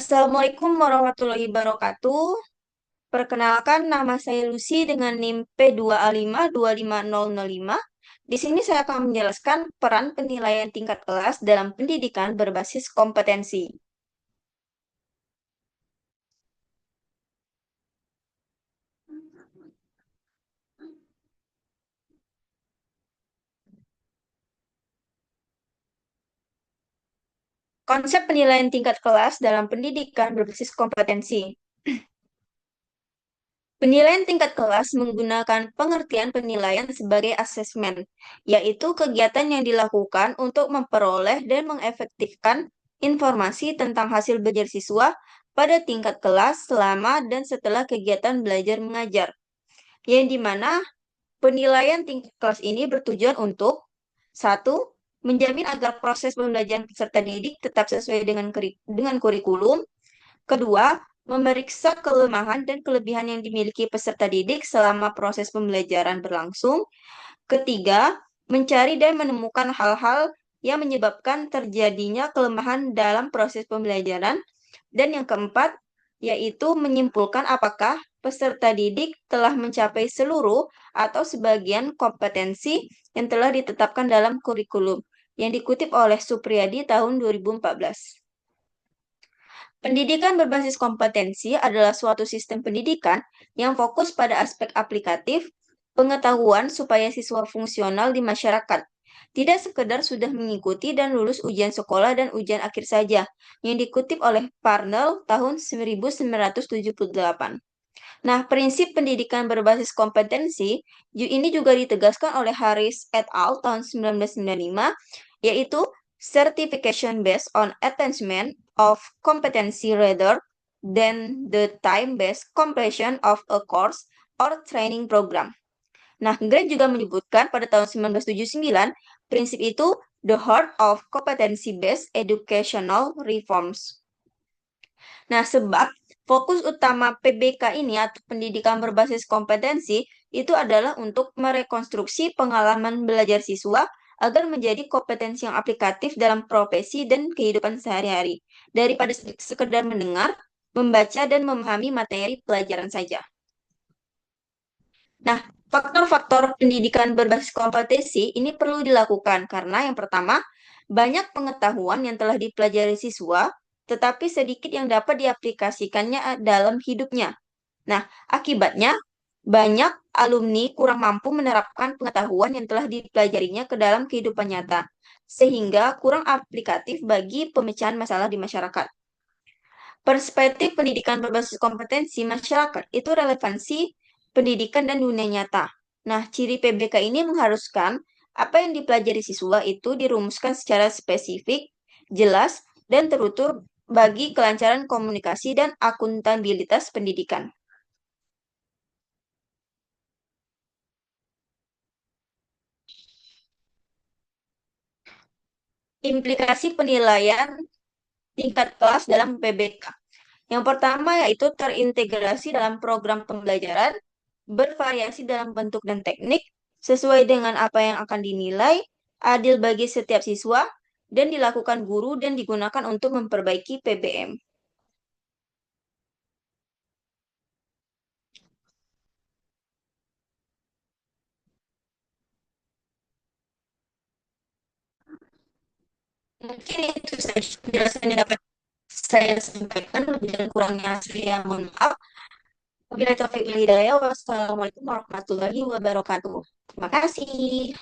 Assalamualaikum warahmatullahi wabarakatuh. Perkenalkan, nama saya Lucy dengan NIM P2A5255005. Di sini saya akan menjelaskan peran penilaian tingkat kelas dalam pendidikan berbasis kompetensi. Konsep penilaian tingkat kelas dalam pendidikan berbasis kompetensi. Penilaian tingkat kelas menggunakan pengertian penilaian sebagai asesmen, yaitu kegiatan yang dilakukan untuk memperoleh dan mengefektifkan informasi tentang hasil belajar siswa pada tingkat kelas selama dan setelah kegiatan belajar mengajar, yang dimana penilaian tingkat kelas ini bertujuan untuk satu, menjamin agar proses pembelajaran peserta didik tetap sesuai dengan kurikulum. Kedua, memeriksa kelemahan dan kelebihan yang dimiliki peserta didik selama proses pembelajaran berlangsung. Ketiga, mencari dan menemukan hal-hal yang menyebabkan terjadinya kelemahan dalam proses pembelajaran. Dan yang keempat, yaitu menyimpulkan apakah peserta didik telah mencapai seluruh atau sebagian kompetensi yang telah ditetapkan dalam kurikulum, yang dikutip oleh Supriyadi tahun 2014. Pendidikan berbasis kompetensi adalah suatu sistem pendidikan yang fokus pada aspek aplikatif, pengetahuan supaya siswa fungsional di masyarakat. Tidak sekedar sudah mengikuti dan lulus ujian sekolah dan ujian akhir saja, yang dikutip oleh Parnell tahun 1978. Nah, prinsip pendidikan berbasis kompetensi ini juga ditegaskan oleh Harris et al. Tahun 1995, yaitu certification based on attainment of competency rather than the time-based completion of a course or training program. Nah, Grant juga menyebutkan pada tahun 1979, prinsip itu the heart of competency-based educational reforms. Nah, sebab fokus utama PBK ini atau pendidikan berbasis kompetensi itu adalah untuk merekonstruksi pengalaman belajar siswa agar menjadi kompetensi yang aplikatif dalam profesi dan kehidupan sehari-hari, daripada sekedar mendengar, membaca, dan memahami materi pelajaran saja. Nah, faktor-faktor pendidikan berbasis kompetensi ini perlu dilakukan karena yang pertama, banyak pengetahuan yang telah dipelajari siswa, tetapi sedikit yang dapat diaplikasikannya dalam hidupnya. Nah, akibatnya banyak alumni kurang mampu menerapkan pengetahuan yang telah dipelajarinya ke dalam kehidupan nyata, sehingga kurang aplikatif bagi pemecahan masalah di masyarakat. Perspektif pendidikan berbasis kompetensi masyarakat itu relevansi pendidikan dan dunia nyata. Nah, ciri PBK ini mengharuskan apa yang dipelajari siswa itu dirumuskan secara spesifik, jelas, dan terutur bagi kelancaran komunikasi dan akuntabilitas pendidikan. Implikasi penilaian tingkat kelas dalam PBK. Yang pertama yaitu terintegrasi dalam program pembelajaran, bervariasi dalam bentuk dan teknik, sesuai dengan apa yang akan dinilai, adil bagi setiap siswa, dan dilakukan guru dan digunakan untuk memperbaiki PBM. Mungkin itu saja penjelasan yang dapat saya sampaikan, lebih dan kurangnya saya mohon maaf. Wabillahi taufiq wal hidayah. Wassalamualaikum warahmatullahi wabarakatuh. Terima kasih.